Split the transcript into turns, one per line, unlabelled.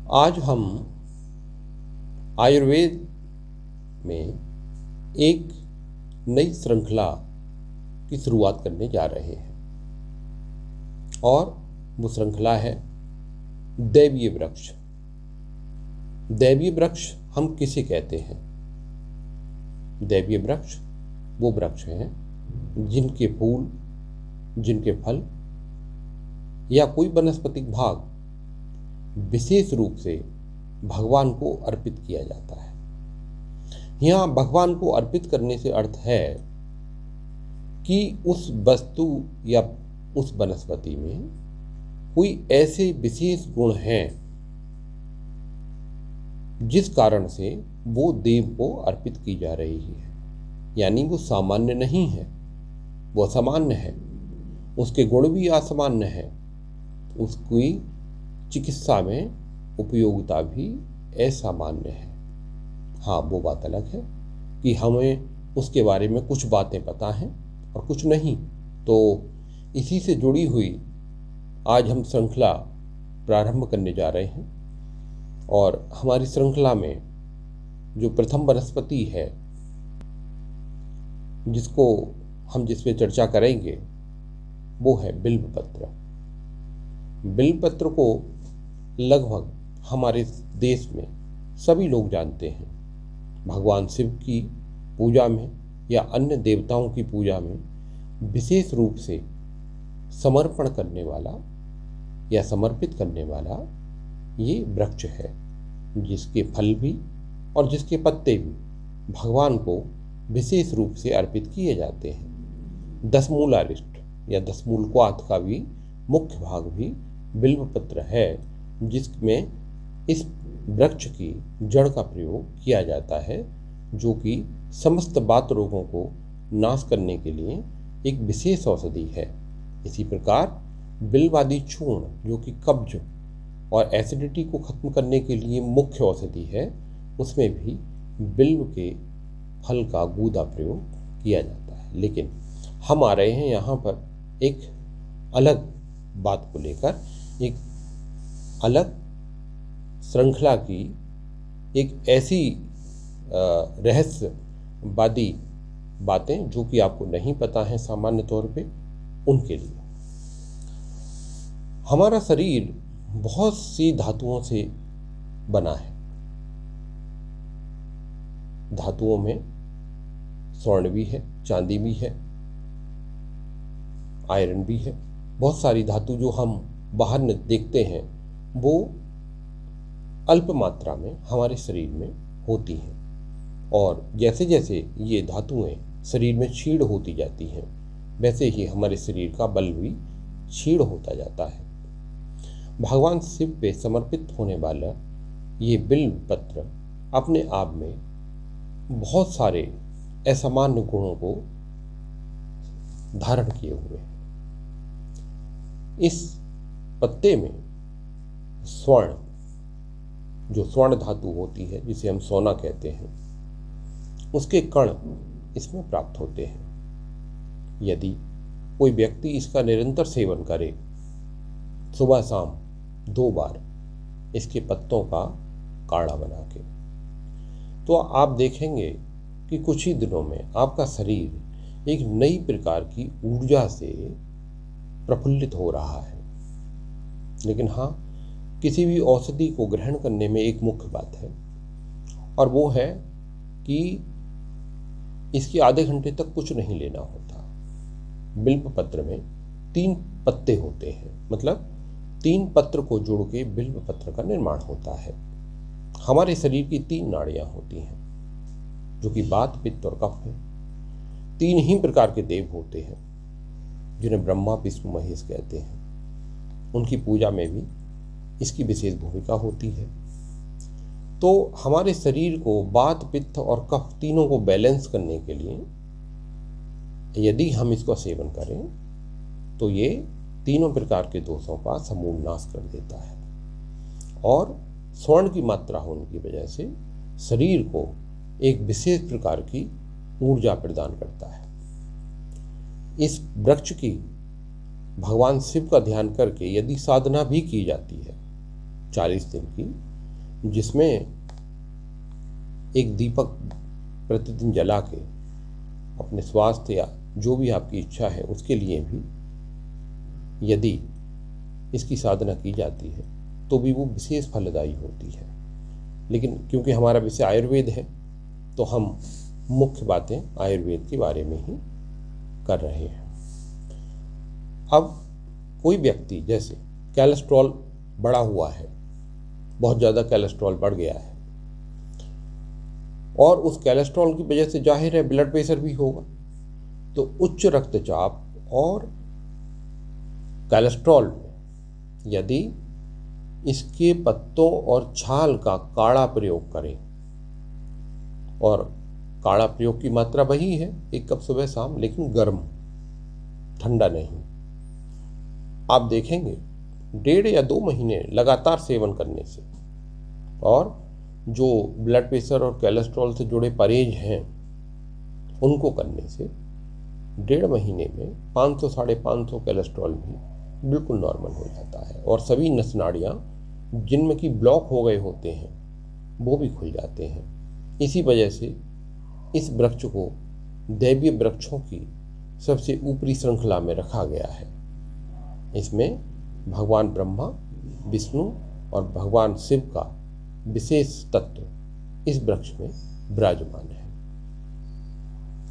आज हम आयुर्वेद में एक नई श्रृंखला की शुरुआत करने जा रहे हैं और वो श्रृंखला है दैवीय वृक्ष। दैवीय वृक्ष हम किसे कहते हैं? दैवीय वृक्ष वो वृक्ष हैं जिनके फूल, जिनके फल या कोई वनस्पतिक भाग विशेष रूप से भगवान को अर्पित किया जाता है। यहाँ भगवान को अर्पित करने से अर्थ है कि उस वस्तु या उस वनस्पति में कोई ऐसे विशेष गुण हैं जिस कारण से वो देव को अर्पित की जा रही है। यानी वो सामान्य नहीं है, वो असामान्य है, उसके गुण भी असामान्य है, उसकी चिकित्सा में उपयोगिता भी असामान्य है। हाँ, वो बात अलग है कि हमें उसके बारे में कुछ बातें पता हैं और कुछ नहीं। तो इसी से जुड़ी हुई आज हम श्रृंखला प्रारंभ करने जा रहे हैं और हमारी श्रृंखला में जो प्रथम वनस्पति है जिस पे चर्चा करेंगे वो है बिल्वपत्र। बिल्वपत्र को लगभग हमारे देश में सभी लोग जानते हैं। भगवान शिव की पूजा में या अन्य देवताओं की पूजा में विशेष रूप से समर्पण करने वाला या समर्पित करने वाला ये वृक्ष है, जिसके फल भी और जिसके पत्ते भी भगवान को विशेष रूप से अर्पित किए जाते हैं। दशमूलारिष्ट या दशमूलक्वाथ का भी मुख्य भाग भी बिल्वपत्र है, जिसमें इस वृक्ष की जड़ का प्रयोग किया जाता है, जो कि समस्त वात रोगों को नाश करने के लिए एक विशेष औषधि है। इसी प्रकार बिल्वादि चूर्ण, जो कि कब्ज और एसिडिटी को खत्म करने के लिए मुख्य औषधि है, उसमें भी बिल्व के फल का गूदा प्रयोग किया जाता है। लेकिन हम आ रहे हैं यहाँ पर एक अलग बात को लेकर, एक अलग श्रृंखला की एक ऐसी रहस्यवादी बातें जो कि आपको नहीं पता है सामान्य तौर पे, उनके लिए। हमारा शरीर बहुत सी धातुओं से बना है। धातुओं में स्वर्ण भी है, चांदी भी है, आयरन भी है। बहुत सारी धातु जो हम बाहर न देखते हैं वो अल्प मात्रा में हमारे शरीर में होती हैं, और जैसे जैसे ये धातुएं शरीर में क्षीण होती जाती हैं वैसे ही हमारे शरीर का बल भी क्षीण होता जाता है। भगवान शिव पे समर्पित होने वाला ये बिल्वपत्र अपने आप में बहुत सारे असामान्य गुणों को धारण किए हुए हैं। इस पत्ते में स्वर्ण, जो स्वर्ण धातु होती है जिसे हम सोना कहते हैं, उसके कण इसमें प्राप्त होते हैं। यदि कोई व्यक्ति इसका निरंतर सेवन करे, सुबह शाम 2 बार इसके पत्तों का काढ़ा बना के, तो आप देखेंगे कि कुछ ही दिनों में आपका शरीर एक नई प्रकार की ऊर्जा से प्रफुल्लित हो रहा है। लेकिन हाँ, किसी भी औषधि को ग्रहण करने में एक मुख्य बात है, और वो है कि इसके आधे घंटे तक कुछ नहीं लेना होता। बिल्वपत्र में 3 पत्ते होते हैं, मतलब 3 पत्र को जोड़ के बिल्वपत्र का निर्माण होता है। हमारे शरीर की 3 नाड़ियां होती हैं, जो कि वात, पित्त और कफ है। 3 ही प्रकार के देव होते हैं जिन्हें ब्रह्मा, विष्णु, महेश कहते हैं। उनकी पूजा में भी इसकी विशेष भूमिका होती है। तो हमारे शरीर को वात, पित्त और कफ तीनों को बैलेंस करने के लिए यदि हम इसका सेवन करें तो ये तीनों प्रकार के दोषों का समूल नाश कर देता है, और स्वर्ण की मात्रा होने की वजह से शरीर को एक विशेष प्रकार की ऊर्जा प्रदान करता है। इस वृक्ष की भगवान शिव का ध्यान करके यदि साधना भी की जाती है 40 दिन की, जिसमें एक दीपक प्रतिदिन जला के अपने स्वास्थ्य या जो भी आपकी इच्छा है उसके लिए भी यदि इसकी साधना की जाती है तो भी वो विशेष फलदायी होती है। लेकिन क्योंकि हमारा विषय आयुर्वेद है तो हम मुख्य बातें आयुर्वेद के बारे में ही कर रहे हैं। अब कोई व्यक्ति जैसे कोलेस्ट्रॉल बढ़ा हुआ है, बहुत ज़्यादा कोलेस्ट्रॉल बढ़ गया है और उस कोलेस्ट्रॉल की वजह से जाहिर है ब्लड प्रेशर भी होगा, तो उच्च रक्तचाप और कोलेस्ट्रॉल में यदि इसके पत्तों और छाल का काढ़ा प्रयोग करें, और काढ़ा प्रयोग की मात्रा वही है 1 कप सुबह शाम, लेकिन गर्म, ठंडा नहीं। आप देखेंगे 1.5 या 2 महीने लगातार सेवन करने से और जो ब्लड प्रेशर और कोलेस्ट्रॉल से जुड़े परहेज हैं उनको करने से 1.5 महीने में 500 साढ़े 500 कोलेस्ट्रॉल भी बिल्कुल नॉर्मल हो जाता है और सभी नस नाड़ियाँ जिनमें कि ब्लॉक हो गए होते हैं वो भी खुल जाते हैं। इसी वजह से इस वृक्ष को दैवीय वृक्षों की सबसे ऊपरी श्रृंखला में रखा गया है। इसमें भगवान ब्रह्मा, विष्णु और भगवान शिव का विशेष तत्व इस वृक्ष में विराजमान है।